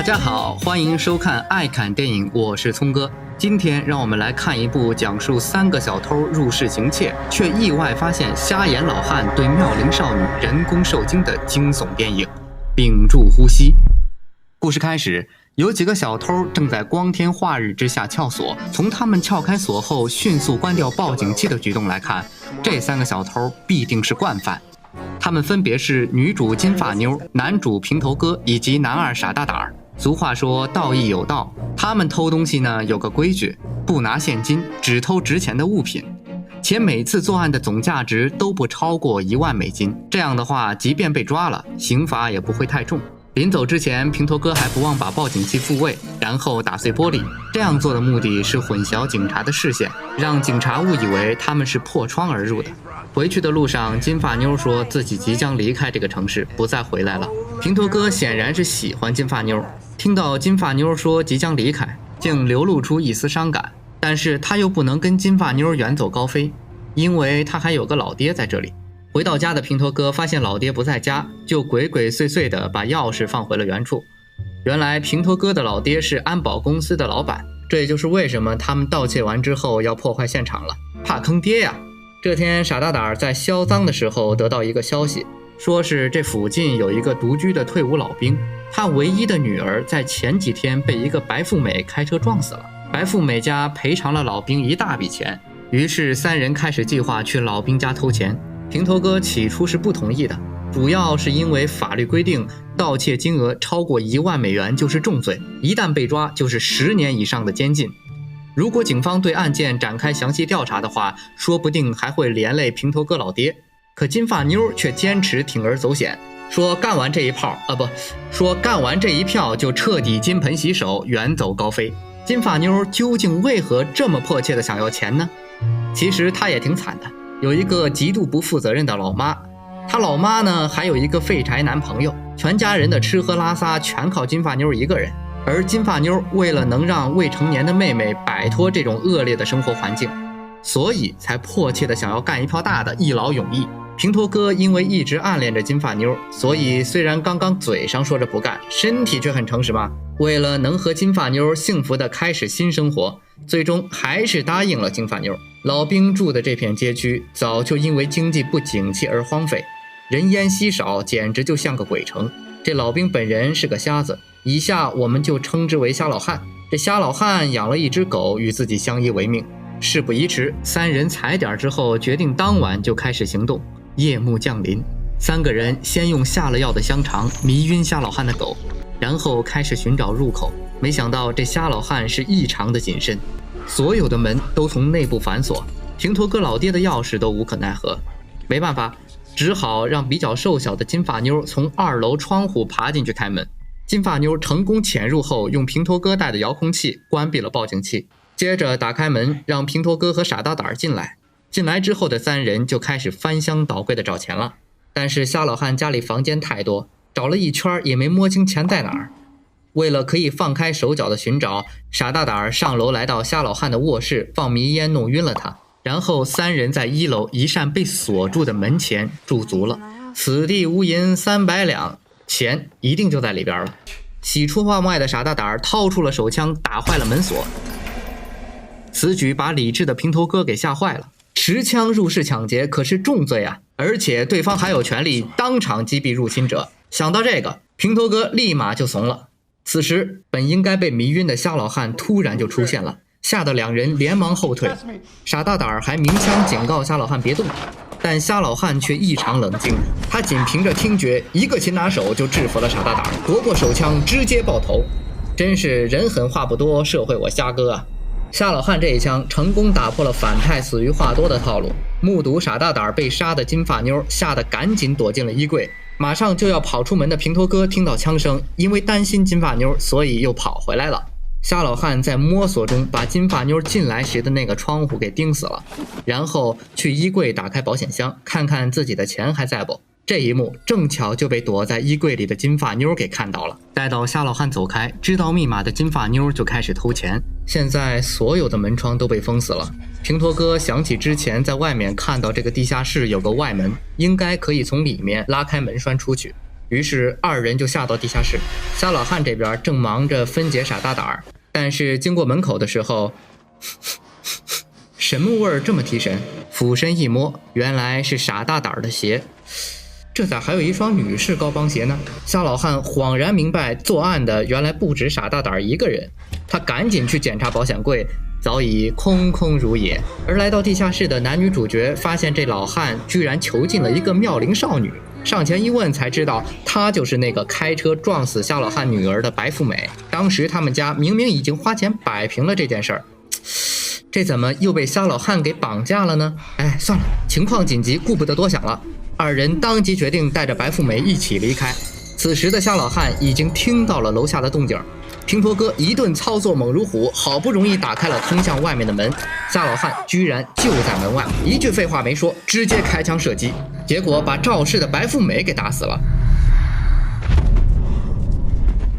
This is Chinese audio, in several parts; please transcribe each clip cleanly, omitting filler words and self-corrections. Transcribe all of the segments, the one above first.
家好，欢迎收看爱看电影，我是聪哥。今天让我们来看一部讲述3个小偷入室行窃，却意外发现瞎眼老汉对妙龄少女人工受精的惊悚电影《屏住呼吸》。故事开始，有几个小偷正在光天化日之下撬锁，从他们撬开锁后迅速关掉报警器的举动来看，这3个小偷必定是惯犯。他们分别是女主金发妞、男主平头哥以及男二傻大胆儿。俗话说道义有道，他们偷东西呢有个规矩，不拿现金，只偷值钱的物品，且每次作案的总价值都不超过1万美金。这样的话，即便被抓了，刑罚也不会太重。临走之前，平头哥还不忘把报警器复位，然后打碎玻璃。这样做的目的是混淆警察的视线，让警察误以为他们是破窗而入的。回去的路上，金发妞说自己即将离开这个城市，不再回来了。平头哥显然是喜欢金发妞，听到金发妞说即将离开，竟流露出一丝伤感。但是他又不能跟金发妞远走高飞，因为他还有个老爹在这里。回到家的平头哥发现老爹不在家，就鬼鬼祟祟地把钥匙放回了原处。原来平头哥的老爹是安保公司的老板，这也就是为什么他们盗窃完之后要破坏现场了，怕坑爹呀。这天傻大胆在销赃的时候得到一个消息，说是这附近有一个独居的退伍老兵，他唯一的女儿在前几天被一个白富美开车撞死了，白富美家赔偿了老兵一大笔钱。于是3人开始计划去老兵家偷钱。平头哥起初是不同意的，主要是因为法律规定盗窃金额超过1万美元就是重罪，一旦被抓就是10年以上的监禁。如果警方对案件展开详细调查的话，说不定还会连累平头哥老爹。可金发妞却坚持铤而走险，说干完这一票就彻底金盆洗手，远走高飞。金发妞究竟为何这么迫切的想要钱呢？其实她也挺惨的，有一个极度不负责任的老妈，她老妈呢还有一个废柴男朋友，全家人的吃喝拉撒全靠金发妞一个人。而金发妞为了能让未成年的妹妹摆脱这种恶劣的生活环境，所以才迫切的想要干一票大的，一劳永逸。平头哥因为一直暗恋着金发妞，所以虽然刚刚嘴上说着不干，身体却很诚实嘛。为了能和金发妞幸福的开始新生活，最终还是答应了金发妞。老兵住的这片街区早就因为经济不景气而荒废，人烟稀少，简直就像个鬼城。这老兵本人是个瞎子，以下我们就称之为瞎老汉。这瞎老汉养了一只狗，与自己相依为命。事不宜迟，3人踩点之后决定当晚就开始行动。夜幕降临，3个人先用下了药的香肠迷晕瞎老汉的狗，然后开始寻找入口。没想到这瞎老汉是异常的谨慎，所有的门都从内部反锁，平头哥老爹的钥匙都无可奈何。没办法，只好让比较瘦小的金发妞从2楼窗户爬进去开门。金发妞成功潜入后，用平头哥带的遥控器关闭了报警器，接着打开门让平头哥和傻大胆进来。进来之后的3人就开始翻箱倒柜的找钱了，但是瞎老汉家里房间太多，找了一圈也没摸清钱在哪儿。为了可以放开手脚的寻找，傻大胆上楼来到瞎老汉的卧室，放迷烟弄晕了他，然后3人在1楼一扇被锁住的门前驻足了。此地无银300两，钱一定就在里边了。喜出望外的傻大胆掏出了手枪，打坏了门锁。此举把理智的平头哥给吓坏了，持枪入室抢劫可是重罪啊，而且对方还有权利当场击毙入侵者。想到这个，平头哥立马就怂了。此时本应该被迷晕的瞎老汉突然就出现了，吓得2人连忙后退。傻大胆还鸣枪警告瞎老汉别动，但瞎老汉却异常冷静，他仅凭着听觉一个擒拿手就制服了傻大胆，夺过手枪直接爆头。真是人狠话不多，社会我瞎割啊。瞎老汉这一枪成功打破了反派死于话多的套路。目睹傻大胆被杀的金发妞吓得赶紧躲进了衣柜，马上就要跑出门的平头哥听到枪声，因为担心金发妞，所以又跑回来了。瞎老汉在摸索中把金发妞进来时的那个窗户给钉死了，然后去衣柜打开保险箱，看看自己的钱还在不。这一幕正巧就被躲在衣柜里的金发妞给看到了。待到瞎老汉走开，知道密码的金发妞就开始偷钱。现在所有的门窗都被封死了。平头哥想起之前在外面看到这个地下室有个外门，应该可以从里面拉开门栓出去。于是二人就下到地下室。夏老汉这边正忙着分解傻大胆儿，但是经过门口的时候，什么味儿这么提神？俯身一摸，原来是傻大胆儿的鞋。这咋还有一双女士高帮鞋呢？夏老汉恍然明白，作案的原来不止傻大胆一个人。他赶紧去检查保险柜，早已空空如也。而来到地下室的男女主角发现这老汉居然囚禁了一个妙龄少女，上前一问才知道，她就是那个开车撞死夏老汉女儿的白富美。当时他们家明明已经花钱摆平了这件事儿，这怎么又被夏老汉给绑架了呢？哎，算了，情况紧急，顾不得多想了。二人当即决定带着白富美一起离开。此时的夏老汉已经听到了楼下的动静，平头哥一顿操作猛如虎，好不容易打开了通向外面的门。夏老汉居然就在门外，一句废话没说，直接开枪射击，结果把肇事的白富美给打死了。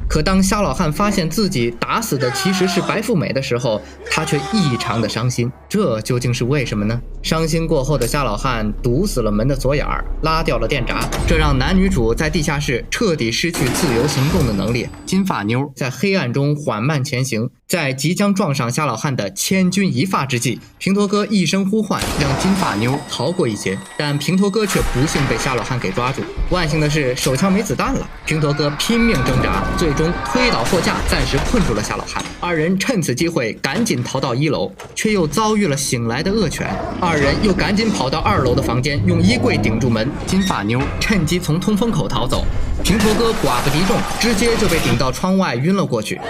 可当夏老汉发现自己打死的其实是白富美的时候，他却异常的伤心。这究竟是为什么呢？伤心过后的夏老汉堵死了门的左眼儿，拉掉了电闸，这让男女主在地下室彻底失去自由行动的能力。金发妞在黑暗中缓慢前行，在即将撞上夏老汉的千钧一发之际，平头哥一声呼唤，让金发妞逃过一劫，但平头哥却不幸被夏老汉给抓住。万幸的是手枪没子弹了，平头哥拼命挣扎，最终推倒货架，暂时困住了夏老汉。二人趁此机会赶紧逃到1楼，却又遭遇了醒来的恶犬。二人又赶紧跑到2楼的房间，用衣柜顶住门。金发妞趁机从通风口逃走，平头哥寡不敌众，直接就被顶到窗外晕了过去。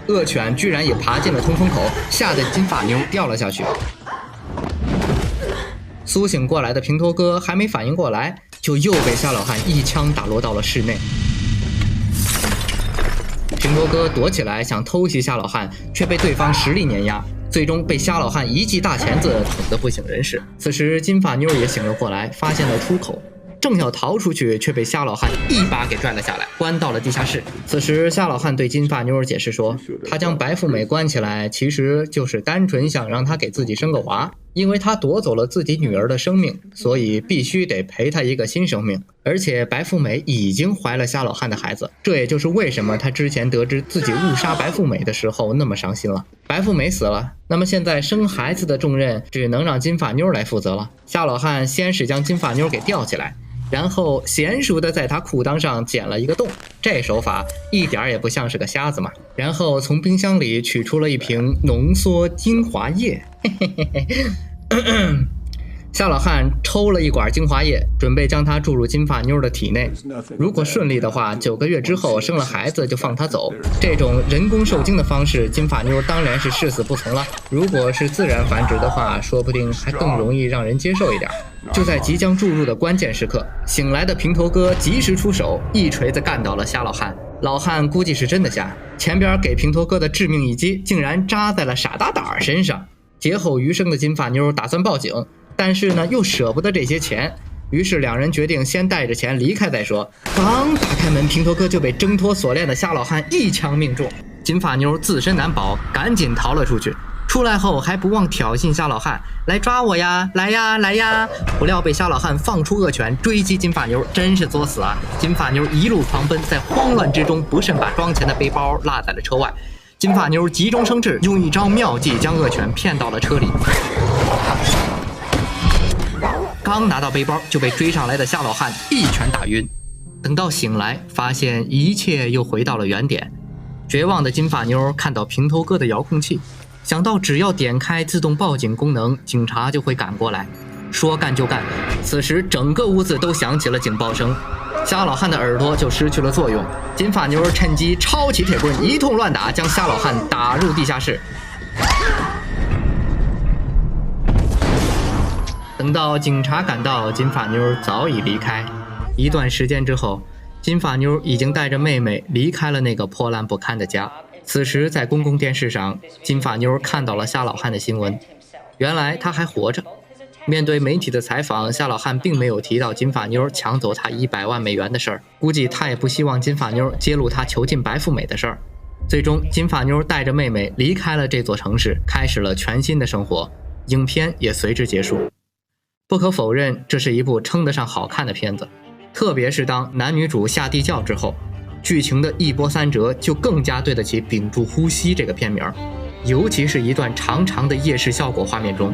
恶犬居然也爬进了通风口，吓得金发妞掉了下去。苏醒过来的平头哥还没反应过来，就又被夏老汉一枪打落到了室内。平头哥躲起来想偷袭夏老汉，却被对方实力碾压，最终被夏老汉一记大钳子捅得不省人事。此时金发妞也醒了过来，发现了出口，正要逃出去，却被夏老汉一把给拽了下来，关到了地下室。此时夏老汉对金发妞解释说，他将白富美关起来其实就是单纯想让她给自己生个娃，因为他夺走了自己女儿的生命，所以必须得赔她一个新生命。而且白富美已经怀了夏老汉的孩子，这也就是为什么他之前得知自己误杀白富美的时候那么伤心了。白富美死了，那么现在生孩子的重任只能让金发妞来负责了。夏老汉先是将金发妞给吊起来，然后娴熟的在他裤裆上剪了一个洞，这手法一点也不像是个瞎子嘛。然后从冰箱里取出了一瓶浓缩精华液，夏老汉抽了一管精华液，准备将它注入金发妞的体内。如果顺利的话，9个月之后生了孩子就放她走。这种人工受精的方式，金发妞当然是誓死不从了。如果是自然繁殖的话，说不定还更容易让人接受一点。就在即将注入的关键时刻，醒来的平头哥及时出手，一锤子干倒了夏老汉。老汉估计是真的瞎，前边给平头哥的致命一击竟然扎在了傻大胆身上。劫后余生的金发妞打算报警，但是呢又舍不得这些钱，于是两人决定先带着钱离开再说。刚打开门，平头哥就被挣脱锁链的夏老汉一枪命中，金发妞自身难保，赶紧逃了出去。出来后还不忘挑衅夏老汉，来抓我呀，来呀来呀！不料被夏老汉放出恶拳追击金发妞，真是作死啊！金发妞一路狂奔，在慌乱之中不慎把装钱的背包落在了车外。金发妞急中生智，用一招妙计将恶犬骗到了车里。刚拿到背包就被追上来的夏老汉一拳打晕。等到醒来，发现一切又回到了原点。绝望的金发妞看到平头哥的遥控器，想到只要点开自动报警功能，警察就会赶过来。说干就干，此时整个屋子都响起了警报声，夏老汉的耳朵就失去了作用。金发妞趁机抄起铁棍一通乱打，将夏老汉打入地下室。等到警察赶到，金发妞早已离开。一段时间之后，金发妞已经带着妹妹离开了那个破烂不堪的家。此时在公共电视上，金发妞看到了夏老汉的新闻，原来他还活着。面对媒体的采访，夏老汉并没有提到金发妞抢走他100万美元的事儿，估计他也不希望金发妞揭露他囚禁白富美的事儿。最终，金发妞带着妹妹离开了这座城市，开始了全新的生活。影片也随之结束。不可否认，这是一部称得上好看的片子。特别是当男女主下地窖之后，剧情的一波三折就更加对得起屏住呼吸这个片名。尤其是一段长长的夜视效果画面中，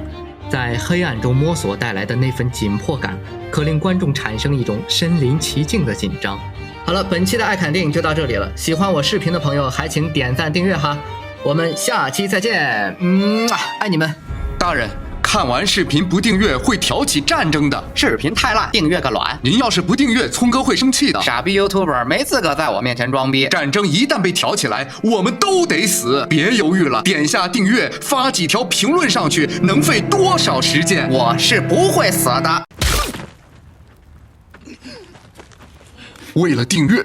在黑暗中摸索带来的那份紧迫感，可令观众产生一种身临其境的紧张。好了，本期的爱看电影就到这里了，喜欢我视频的朋友还请点赞订阅哈，我们下期再见，爱你们。大人，看完视频不订阅会挑起战争的。视频太烂，订阅个卵！您要是不订阅，聪哥会生气的。傻逼 YouTuber 没资格在我面前装逼。战争一旦被挑起来，我们都得死。别犹豫了，点下订阅，发几条评论上去，能费多少时间？我是不会死的。为了订阅。